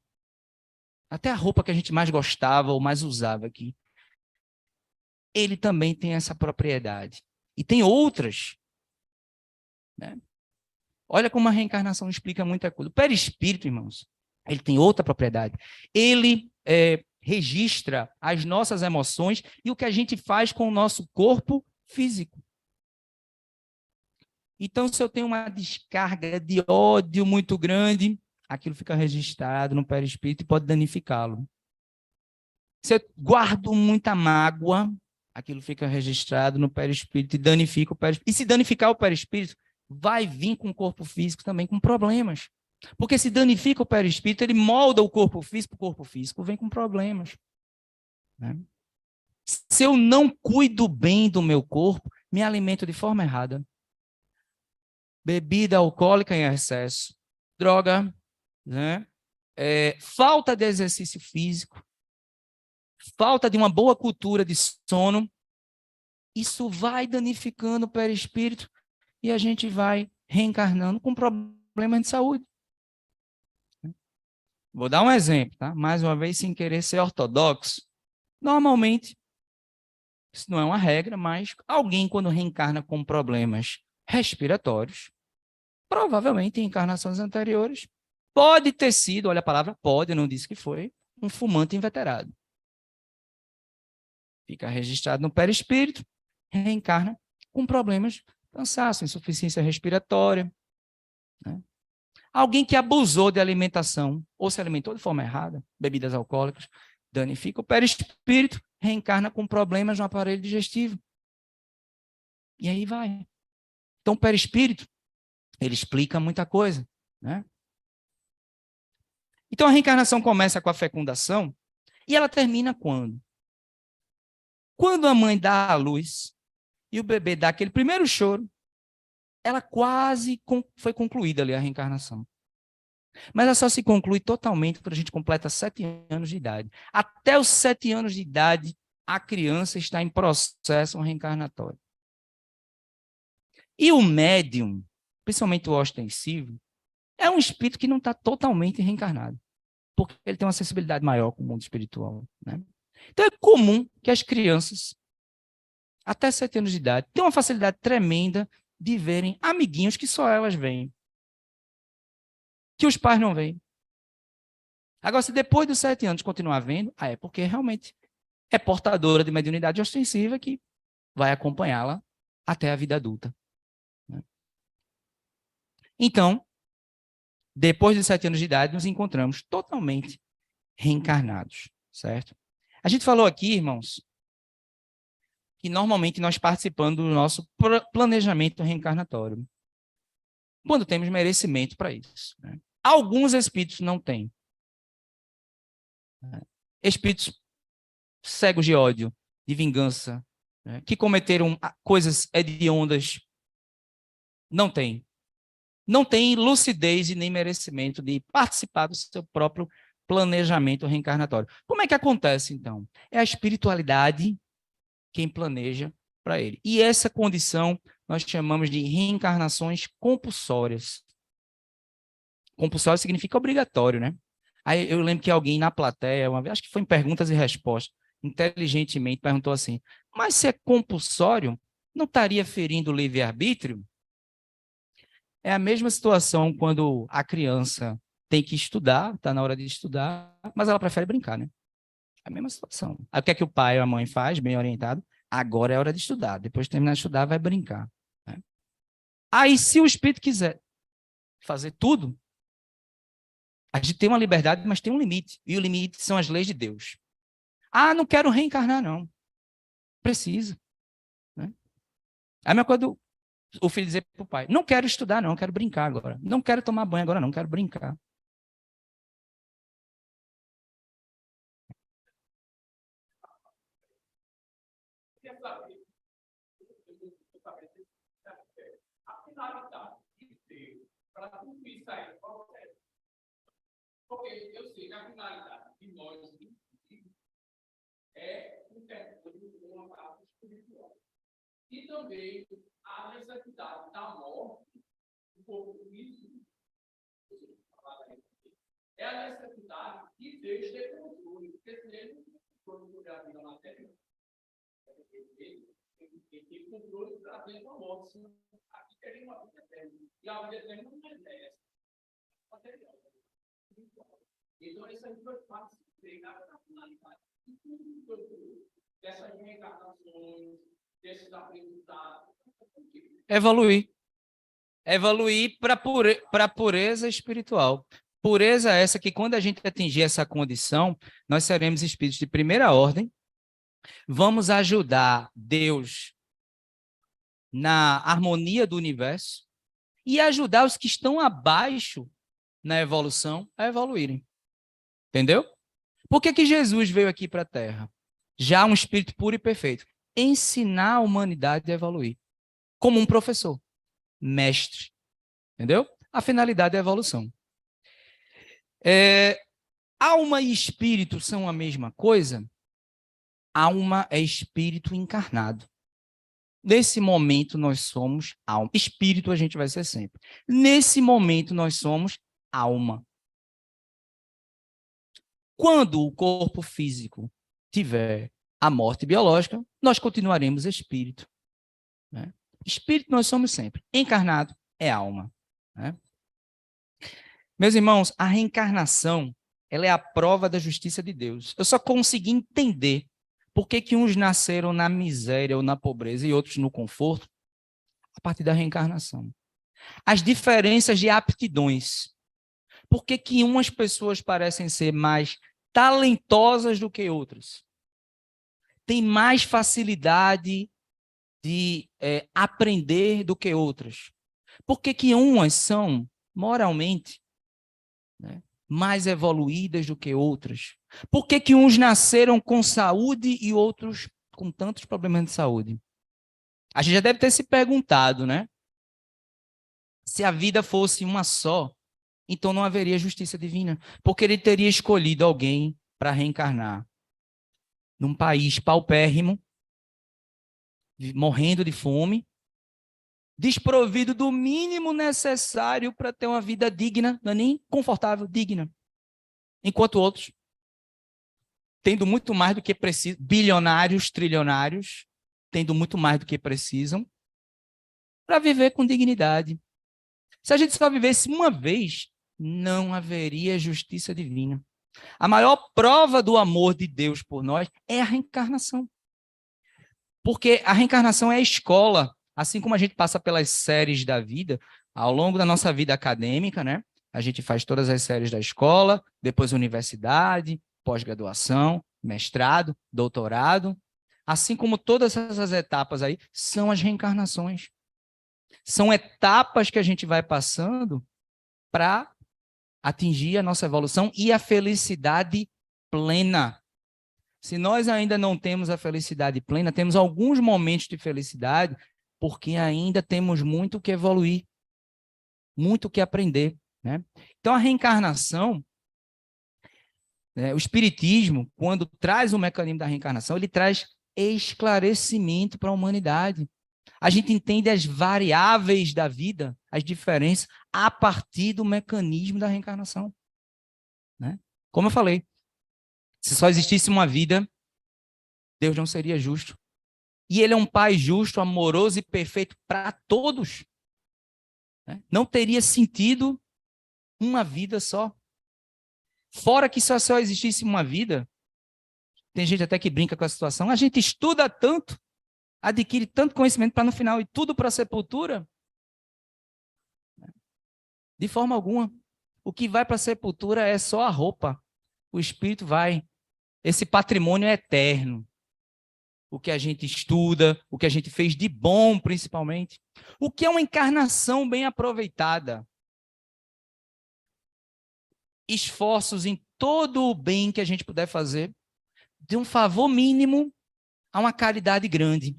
Até a roupa que a gente mais gostava ou mais usava aqui. Ele também tem essa propriedade. E tem outras. Né? Olha como a reencarnação explica muita coisa. O perispírito, irmãos, ele tem outra propriedade. Ele registra as nossas emoções e o que a gente faz com o nosso corpo físico. Então, se eu tenho uma descarga de ódio muito grande, aquilo fica registrado no perispírito e pode danificá-lo. Se eu guardo muita mágoa, aquilo fica registrado no perispírito e danifica o perispírito. E se danificar o perispírito, vai vir com o corpo físico também com problemas. Porque se danifica o perispírito, ele molda o corpo físico vem com problemas. Né? Se eu não cuido bem do meu corpo, me alimento de forma errada. Bebida alcoólica em excesso, droga, né? Falta de exercício físico, falta de uma boa cultura de sono, isso vai danificando o perispírito e a gente vai reencarnando com problemas de saúde. Vou dar um exemplo, tá? Mais uma vez, sem querer ser ortodoxo. Normalmente, isso não é uma regra, mas alguém quando reencarna com problemas respiratórios, provavelmente em encarnações anteriores, pode ter sido, olha a palavra pode, eu não disse que foi, um fumante inveterado. Fica registrado no perispírito, reencarna com problemas, cansaço, insuficiência respiratória. Né? Alguém que abusou de alimentação ou se alimentou de forma errada, bebidas alcoólicas, danifica o perispírito, reencarna com problemas no aparelho digestivo. E aí vai. Então, o perispírito, ele explica muita coisa. Né? Então, a reencarnação começa com a fecundação e ela termina quando? Quando a mãe dá à luz e o bebê dá aquele primeiro choro, ela quase foi concluída ali a reencarnação. Mas ela só se conclui totalmente quando a gente completa 7 anos de idade. Até os 7 anos de idade, a criança está em processo reencarnatório. E o médium, principalmente o ostensivo, é um espírito que não está totalmente reencarnado, porque ele tem uma sensibilidade maior com o mundo espiritual. Né? Então é comum que as crianças, até 7 anos de idade, tenham uma facilidade tremenda de verem amiguinhos que só elas veem, que os pais não veem. Agora, se depois dos 7 anos continuar vendo, é porque realmente é portadora de mediunidade ostensiva que vai acompanhá-la até a vida adulta. Né? Então, depois dos 7 anos de idade, nos encontramos totalmente reencarnados, certo? A gente falou aqui, irmãos, que normalmente nós participamos do nosso planejamento reencarnatório, quando temos merecimento para isso. Né? Alguns espíritos não têm. Espíritos cegos de ódio, de vingança, né? Que cometeram coisas hediondas, não têm. Não têm lucidez e nem merecimento de participar do seu próprio planejamento reencarnatório. Como é que acontece, então? É a espiritualidade quem planeja para ele. E essa condição nós chamamos de reencarnações compulsórias. Compulsório significa obrigatório, né? Aí eu lembro que alguém na plateia, uma vez, acho que foi em perguntas e respostas, inteligentemente perguntou assim, mas se é compulsório, não estaria ferindo o livre-arbítrio? É a mesma situação quando a criança tem que estudar, está na hora de estudar, mas ela prefere brincar, né? É a mesma situação. Aí o que é que o pai ou a mãe faz, bem orientado? Agora é hora de estudar. Depois de terminar de estudar, vai brincar. Né? Aí, se o espírito quiser fazer tudo, a gente tem uma liberdade, mas tem um limite. E o limite são as leis de Deus. Ah, não quero reencarnar, não. Precisa. Né? É a mesma coisa do o filho dizer para o pai, não quero estudar, não, quero brincar agora. Não quero tomar banho agora, não, quero brincar. Porque eu sei que a finalidade de nós é interpor uma parte espiritual. E também a necessidade da morte, um pouco isso, é a necessidade de Deus ter controle, porque se ele não tem controle da vida material, ele tem controle para dentro da morte, senão aqui teria uma vida eterna. E a vida eterna não é dessa, material. Então, essa aí foi fácil de pegar a finalidade. E tudo dessas reencarnações, desses aprendizados. Evoluir. Evoluir para a pureza espiritual. Pureza essa que, quando a gente atingir essa condição, nós seremos espíritos de primeira ordem. Vamos ajudar Deus na harmonia do universo e ajudar os que estão abaixo na evolução a evoluírem. Entendeu? Por que Jesus veio aqui para a Terra? Já um espírito puro e perfeito. Ensinar a humanidade a evoluir. Como um professor. Mestre. Entendeu? A finalidade é a evolução. Alma e espírito são a mesma coisa? Alma é espírito encarnado. Nesse momento nós somos alma. Espírito a gente vai ser sempre. Nesse momento nós somos alma. Quando o corpo físico tiver a morte biológica, nós continuaremos espírito. Né? Espírito nós somos sempre. Encarnado é alma. Né? Meus irmãos, a reencarnação ela é a prova da justiça de Deus. Eu só consegui entender por que uns nasceram na miséria ou na pobreza e outros no conforto a partir da reencarnação. As diferenças de aptidões. Por que umas pessoas parecem ser mais talentosas do que outras? Tem mais facilidade de aprender do que outras? Por que umas são moralmente, né, mais evoluídas do que outras? Por que uns nasceram com saúde e outros com tantos problemas de saúde? A gente já deve ter se perguntado, né? Se a vida fosse uma só, então não haveria justiça divina, porque ele teria escolhido alguém para reencarnar num país paupérrimo, morrendo de fome, desprovido do mínimo necessário para ter uma vida digna, não é nem confortável, digna. Enquanto outros, tendo muito mais do que precisam, bilionários, trilionários, tendo muito mais do que precisam, para viver com dignidade. Se a gente só vivesse uma vez, não haveria justiça divina. A maior prova do amor de Deus por nós é a reencarnação. Porque a reencarnação é a escola, assim como a gente passa pelas séries da vida, ao longo da nossa vida acadêmica, né? A gente faz todas as séries da escola, depois universidade, pós-graduação, mestrado, doutorado, assim como todas essas etapas aí, são as reencarnações. São etapas que a gente vai passando para atingir a nossa evolução e a felicidade plena. Se nós ainda não temos a felicidade plena, temos alguns momentos de felicidade, porque ainda temos muito que evoluir, muito que aprender. Né? Então, a reencarnação, o Espiritismo, quando traz o mecanismo da reencarnação, ele traz esclarecimento para a humanidade. A gente entende as variáveis da vida, as diferenças, a partir do mecanismo da reencarnação. Né? Como eu falei, se só existisse uma vida, Deus não seria justo. E ele é um pai justo, amoroso e perfeito para todos. Né? Não teria sentido uma vida só. Fora que só existisse uma vida, tem gente até que brinca com a situação, a gente estuda tanto, adquire tanto conhecimento para no final ir tudo para a sepultura? De forma alguma. O que vai para a sepultura é só a roupa. O espírito vai. Esse patrimônio é eterno. O que a gente estuda, o que a gente fez de bom, principalmente. O que é uma encarnação bem aproveitada? Esforços em todo o bem que a gente puder fazer, de um favor mínimo a uma caridade grande.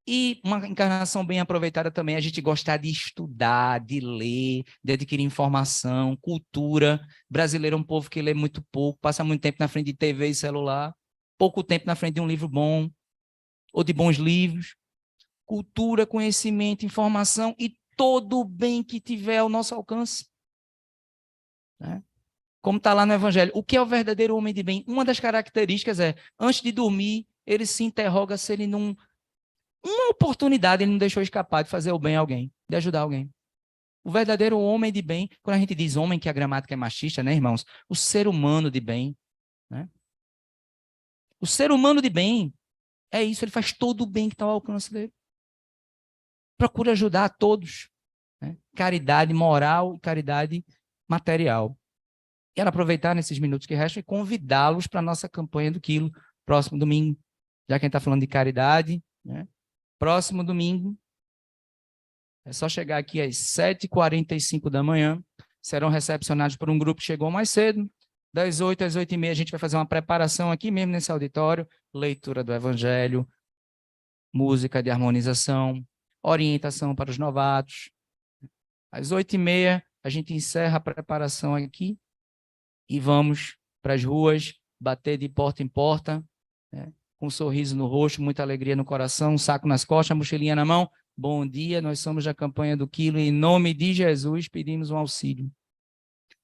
E uma encarnação bem aproveitada também, a gente gostar de estudar, de ler, de adquirir informação, cultura. Brasileiro é um povo que lê muito pouco, passa muito tempo na frente de TV e celular, pouco tempo na frente de um livro bom, ou de bons livros. Cultura, conhecimento, informação e todo o bem que tiver ao nosso alcance. Né? Como está lá no Evangelho. O que é o verdadeiro homem de bem? Uma das características é, antes de dormir, ele se interroga se ele não... Uma oportunidade ele não deixou escapar de fazer o bem a alguém, de ajudar alguém. O verdadeiro homem de bem, quando a gente diz homem, que a gramática é machista, né, irmãos? O ser humano de bem. Né? O ser humano de bem é isso, ele faz todo o bem que está ao alcance dele. Procura ajudar a todos. Né? Caridade moral e caridade material. Quero aproveitar nesses minutos que restam e convidá-los para a nossa campanha do Quilo, próximo domingo. Já que a gente está falando de caridade, né? Próximo domingo, é só chegar aqui às 7h45 da manhã, serão recepcionados por um grupo que chegou mais cedo, das 8 às 8h30 a gente vai fazer uma preparação aqui mesmo nesse auditório, leitura do Evangelho, música de harmonização, orientação para os novatos. Às 8h30 a gente encerra a preparação aqui e vamos para as ruas, bater de porta em porta, né? Com um sorriso no rosto, muita alegria no coração, um saco nas costas, a mochilinha na mão. Bom dia, nós somos da campanha do Quilo e em nome de Jesus pedimos um auxílio.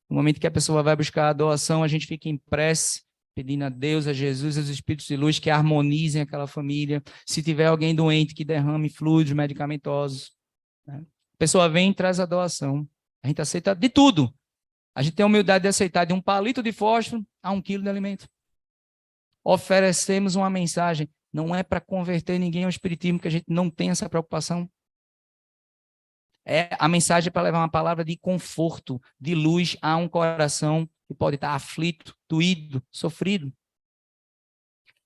No momento que a pessoa vai buscar a doação, a gente fica em prece, pedindo a Deus, a Jesus, aos Espíritos de Luz que harmonizem aquela família. Se tiver alguém doente, que derrame fluidos medicamentosos. Né? A pessoa vem e traz a doação. A gente aceita de tudo. A gente tem a humildade de aceitar de um palito de fósforo a 1 quilo de alimento. Oferecemos uma mensagem, não é para converter ninguém ao espiritismo, que a gente não tem essa preocupação. É a mensagem para levar uma palavra de conforto, de luz a um coração que pode estar aflito, doído, sofrido.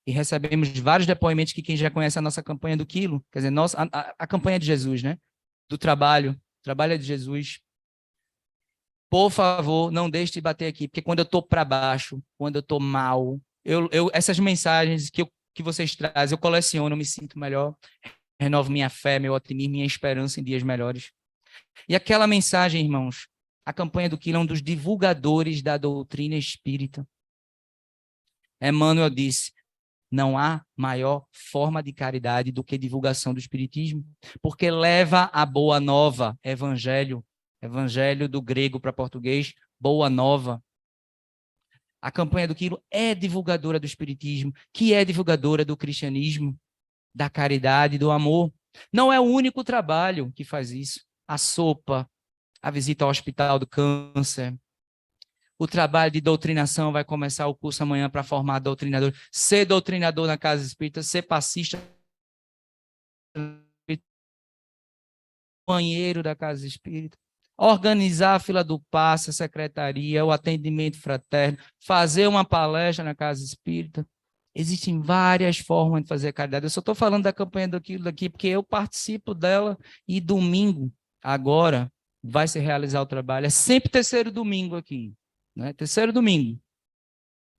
E recebemos vários depoimentos que quem já conhece a nossa campanha do Quilo, quer dizer, a campanha de Jesus, né? Do trabalho é de Jesus. Por favor, não deixe de bater aqui, porque quando eu estou para baixo, quando eu estou mal, essas mensagens que vocês trazem, eu coleciono, eu me sinto melhor, renovo minha fé, meu otimismo, minha esperança em dias melhores. E aquela mensagem, irmãos, a campanha do Quilo é um dos divulgadores da doutrina espírita. Emmanuel disse, não há maior forma de caridade do que divulgação do espiritismo, porque leva a boa nova, evangelho do grego para português, boa nova. A campanha do Quilo é divulgadora do espiritismo, que é divulgadora do cristianismo, da caridade, do amor. Não é o único trabalho que faz isso. A sopa, a visita ao hospital do câncer. O trabalho de doutrinação vai começar o curso amanhã para formar doutrinador. Ser doutrinador na casa espírita, ser passista, banheiro da casa espírita. Organizar a fila do passe, a secretaria, o atendimento fraterno, fazer uma palestra na casa espírita. Existem várias formas de fazer caridade. Eu só estou falando da campanha daquilo daqui, porque eu participo dela e domingo, agora, vai se realizar o trabalho. É sempre terceiro domingo aqui, né? Terceiro domingo.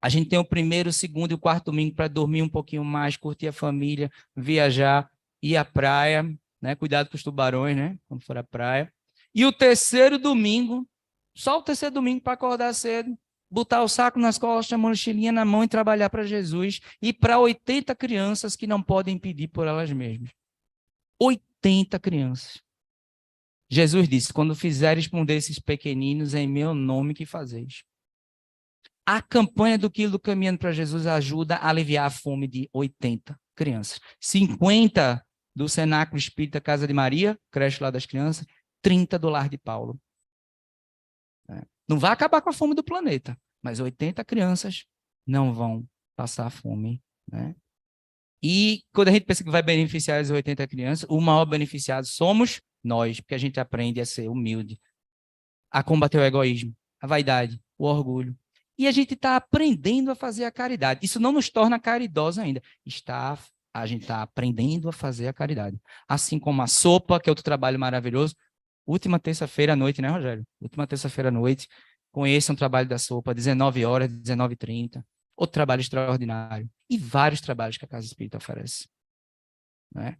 A gente tem o primeiro, o segundo e o quarto domingo para dormir um pouquinho mais, curtir a família, viajar, ir à praia, né? Cuidado com os tubarões, né? Quando for à praia. E o terceiro domingo, só o terceiro domingo para acordar cedo, botar o saco nas costas, a mochilinha na mão e trabalhar para Jesus. E para 80 crianças que não podem pedir por elas mesmas. 80 crianças. Jesus disse, quando fizeres com desses pequeninos, é em meu nome que fazeis. A campanha do Quilo do Caminhando para Jesus ajuda a aliviar a fome de 80 crianças. 50 do Cenáculo Espírita Casa de Maria, creche lá das crianças, 30 do Lar de Paulo. Não vai acabar com a fome do planeta, mas 80 crianças não vão passar fome, né? E quando a gente pensa que vai beneficiar as 80 crianças, o maior beneficiado somos nós, porque a gente aprende a ser humilde, a combater o egoísmo, a vaidade, o orgulho. E a gente está aprendendo a fazer a caridade. Isso não nos torna caridosos ainda. A gente está aprendendo a fazer a caridade. Assim como a sopa, que é outro trabalho maravilhoso. Última terça-feira à noite, né, Rogério? Última terça-feira à noite. Conheçam o trabalho da sopa, 19 horas, 19h30. Outro trabalho extraordinário. E vários trabalhos que a Casa Espírita oferece. Né?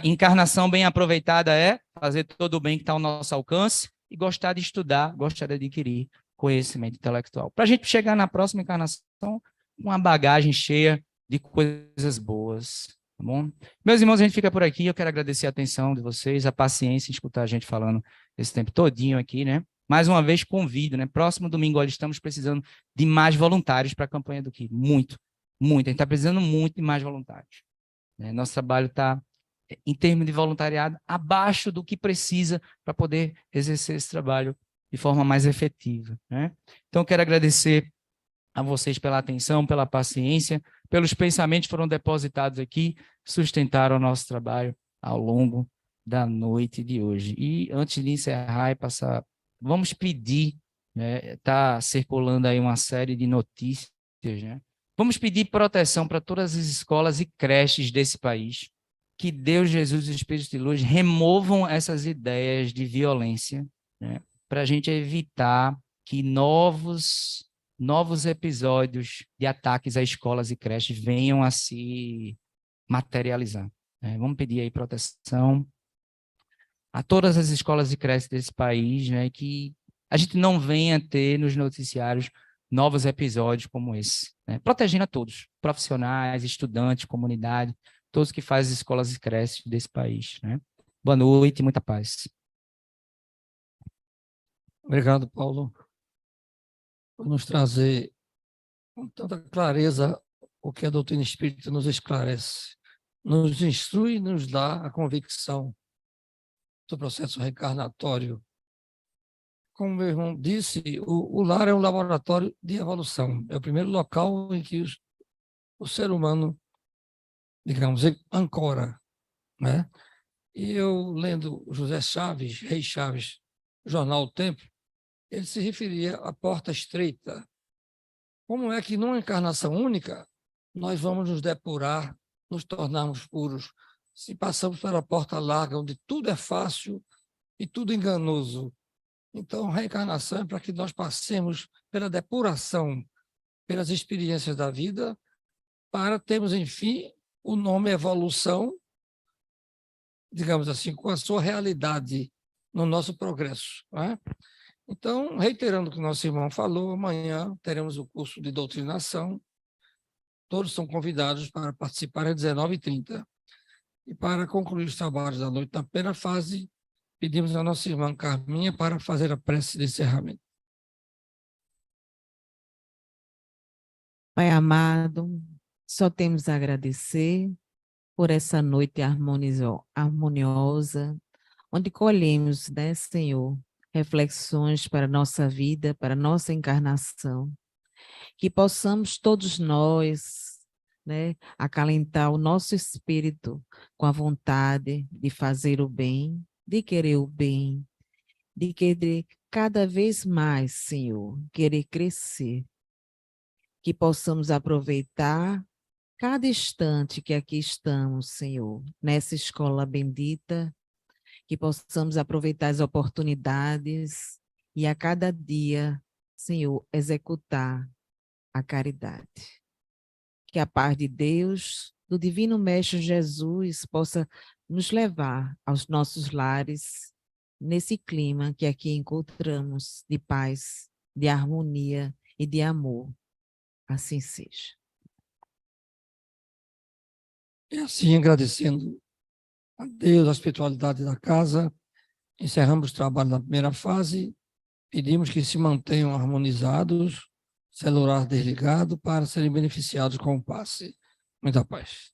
Encarnação bem aproveitada é fazer todo o bem que está ao nosso alcance e gostar de estudar, gostar de adquirir conhecimento intelectual. Para a gente chegar na próxima encarnação, uma bagagem cheia de coisas boas. Tá bom? Meus irmãos, a gente fica por aqui. Eu quero agradecer a atenção de vocês, a paciência em escutar a gente falando esse tempo todinho aqui, né? Mais uma vez, convido, né? Próximo domingo, olha, estamos precisando de mais voluntários para a campanha do QI. Muito, muito. A gente está precisando muito de mais voluntários. Né? Nosso trabalho está, em termos de voluntariado, abaixo do que precisa para poder exercer esse trabalho de forma mais efetiva. Né? Então, quero agradecer a vocês pela atenção, pela paciência, pelos pensamentos que foram depositados aqui, sustentaram o nosso trabalho ao longo da noite de hoje. E antes de encerrar e passar, vamos pedir, né, está circulando aí uma série de notícias, né? Vamos pedir proteção para todas as escolas e creches desse país, que Deus, Jesus e o Espírito de Luz removam essas ideias de violência, né, para a gente evitar que novos episódios de ataques a escolas e creches venham a se materializar. Né? Vamos pedir aí proteção a todas as escolas e creches desse país, né, que a gente não venha ter nos noticiários novos episódios como esse, né? Protegendo a todos, profissionais, estudantes, comunidade, todos que fazem escolas e creches desse país. Né? Boa noite e muita paz. Obrigado, Paulo, por nos trazer com tanta clareza o que a doutrina espírita nos esclarece, nos instrui e nos dá a convicção do processo reencarnatório. Como meu irmão disse, o lar é um laboratório de evolução. É o primeiro local em que o ser humano, digamos, ancora. Né? E eu, lendo José Chaves, Rei Chaves, jornal O Tempo, ele se referia à porta estreita. Como é que numa encarnação única nós vamos nos depurar, nos tornarmos puros, se passamos pela porta larga, onde tudo é fácil e tudo enganoso? Então, reencarnação é para que nós passemos pela depuração, pelas experiências da vida, para termos, enfim, o nome evolução, digamos assim, com a sua realidade no nosso progresso. Né? Então, reiterando o que o nosso irmão falou, amanhã teremos o curso de doutrinação. Todos são convidados para participar às 19h30. E para concluir os trabalhos da noite na primeira fase, pedimos a nossa irmã Carminha para fazer a prece de encerramento. Pai amado, só temos a agradecer por essa noite harmoniosa, onde colhemos, né, Senhor, reflexões para a nossa vida, para a nossa encarnação. Que possamos todos nós, né, acalentar o nosso espírito com a vontade de fazer o bem, de querer o bem, de querer cada vez mais, Senhor, querer crescer. Que possamos aproveitar cada instante que aqui estamos, Senhor, nessa escola bendita, que possamos aproveitar as oportunidades e a cada dia, Senhor, executar a caridade. Que a paz de Deus, do Divino Mestre Jesus, possa nos levar aos nossos lares, nesse clima que aqui encontramos de paz, de harmonia e de amor. Assim seja. E assim, agradecendo a Deus, a espiritualidade da casa, encerramos o trabalho da primeira fase, pedimos que se mantenham harmonizados, celular desligado, para serem beneficiados com o passe. Muita paz.